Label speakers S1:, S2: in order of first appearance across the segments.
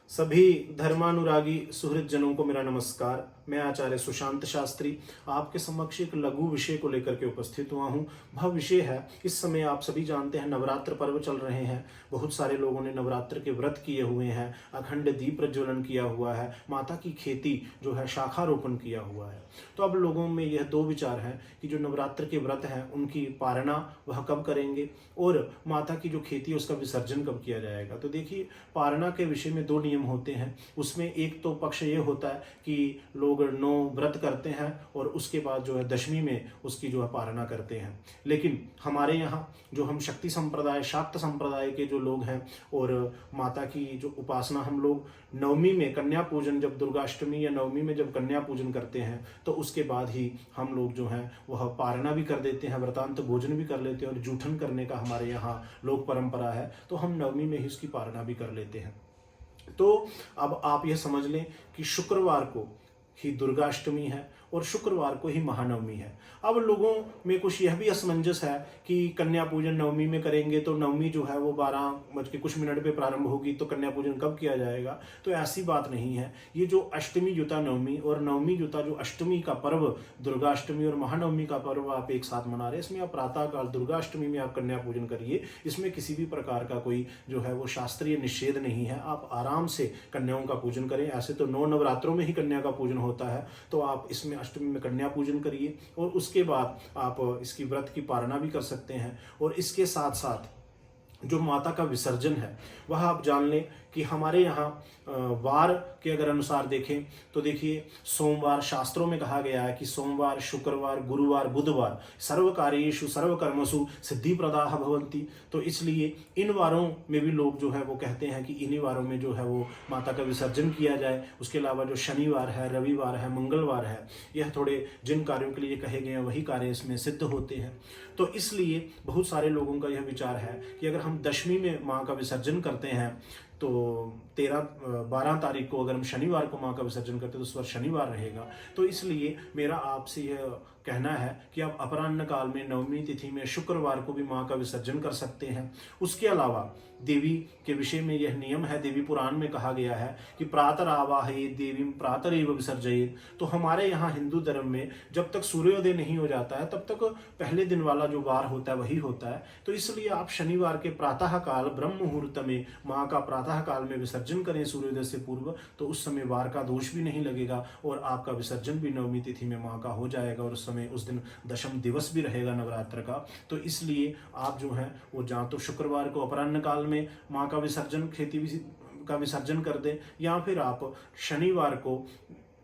S1: सभी धर्मानुरागी सुहृद जनों को मेरा नमस्कार। मैं आचार्य सुशांत शास्त्री आपके समक्ष एक लघु विषय को लेकर के उपस्थित हुआ हूँ। वह विषय है, इस समय आप सभी जानते हैं नवरात्र पर्व चल रहे हैं। बहुत सारे लोगों ने नवरात्र के व्रत किए हुए हैं, अखंड दीप प्रज्वलन किया हुआ है, माता की खेती जो है शाखारोपण किया हुआ है। तो अब लोगों में यह दो विचार हैं कि जो नवरात्र के व्रत हैं उनकी पारणा वह कब करेंगे और माता की जो खेती है उसका विसर्जन कब किया जाएगा। तो देखिए, पारणा के विषय में दो नियम होते हैं। उसमें एक तो पक्ष ये होता है कि लोग 9 व्रत करते हैं और उसके बाद जो है दशमी में उसकी जो है पारणा करते हैं। लेकिन हमारे यहाँ जो हम शक्ति संप्रदाय शाक्त संप्रदाय के जो लोग हैं और माता की जो उपासना हम लोग नवमी में कन्या पूजन, जब दुर्गाष्टमी या नवमी में जब कन्या पूजन करते हैं तो उसके बाद ही हम लोग जो हैं वह पारणा भी कर देते हैं, व्रतांत भोजन भी कर लेते हैं और जूठन करने का हमारे यहाँ लोक परंपरा है। तो हम नवमी में ही उसकी पारणा भी कर लेते हैं। तो अब आप यह समझ लें कि शुक्रवार को ही दुर्गाष्टमी है और शुक्रवार को ही महानवमी है। अब लोगों में कुछ यह भी असमंजस है कि कन्या पूजन नवमी में करेंगे तो नवमी जो है वो 12 पे प्रारंभ होगी, तो कन्या पूजन कब किया जाएगा। तो ऐसी बात नहीं है। ये जो अष्टमी जुता नवमी और नवमी जुता जो अष्टमी का पर्व, दुर्गाष्टमी और महानवमी का पर्व आप एक साथ मना रहे हैं, इसमें आप प्रातःकाल दुर्गाष्टमी में आप कन्या पूजन करिए। इसमें किसी भी प्रकार का कोई जो है वो शास्त्रीय निषेध नहीं है। आप आराम से कन्याओं का पूजन करें। ऐसे तो 9 नवरात्रों में ही कन्या का पूजन होता है, तो आप इसमें अष्टमी में कन्या पूजन करिए और उसके बाद आप इसकी व्रत की पारणा भी कर सकते हैं। और इसके साथ साथ जो माता का विसर्जन है वह आप जान लें कि हमारे यहाँ वार के अगर अनुसार देखें तो देखिए, सोमवार शास्त्रों में कहा गया है कि सोमवार, शुक्रवार, गुरुवार, बुधवार सर्व कार्येषु सर्व कर्मसु सिद्धि प्रदाः भवन्ति। तो इसलिए इन वारों में भी लोग जो है वो कहते हैं कि इन्हीं वारों में जो है वो माता का विसर्जन किया जाए। उसके अलावा जो शनिवार है, रविवार है, मंगलवार है, यह थोड़े जिन कार्यों के लिए कहे गए हैं वही कार्य इसमें सिद्ध होते हैं। तो इसलिए बहुत सारे लोगों का यह विचार है कि अगर हम दशमी में माँ का विसर्जन करते हैं तो 12 तारीख को अगर हम शनिवार को माँ का विसर्जन करते हैं तो उस वक्त शनिवार रहेगा। तो इसलिए मेरा आपसे यह कहना है कि आप अपराह्न काल में नवमी तिथि में शुक्रवार को भी माँ का विसर्जन कर सकते हैं। उसके अलावा देवी के विषय में यह नियम है, देवी पुराण में कहा गया है कि प्रातरावाहयेत् देवीं प्रातरेव विसर्जयेत्। तो हमारे यहाँ हिंदू धर्म में जब तक सूर्योदय नहीं हो जाता है तब तक पहले दिन वाला जो वार होता है वही होता है। तो इसलिए आप शनिवार के प्रातः काल ब्रह्म मुहूर्त में माँ का प्रातः काल में विसर्जन करें सूर्योदय से पूर्व, तो उस समय वार का दोष भी नहीं लगेगा और आपका विसर्जन भी नवमी तिथि में माँ का हो जाएगा और उस दिन दशम दिवस भी रहेगा नवरात्र का। तो इसलिए आप जो है वो जहाँ तो शुक्रवार को अपराह्न काल में माँ का विसर्जन का विसर्जन कर दें, या फिर आप शनिवार को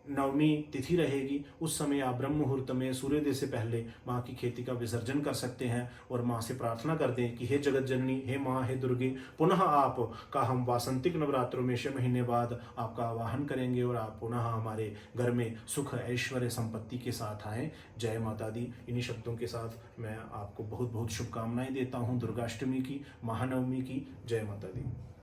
S1: नवमी तिथि रहेगी उस समय आप ब्रह्म मुहूर्त में सूर्योदय से पहले माँ की खेती का विसर्जन कर सकते हैं और माँ से प्रार्थना कर दें कि हे जगत जननी, हे माँ, हे दुर्गे, पुनः आप का हम वासंतिक नवरात्रों में 6 महीने बाद आपका आवाहन करेंगे और आप पुनः हमारे घर में सुख, ऐश्वर्य, संपत्ति के साथ आएँ। जय माता दी। इन्हीं शब्दों के साथ मैं आपको बहुत बहुत शुभकामनाएं देता हूँ दुर्गाष्टमी की, महानवमी की। जय माता दी।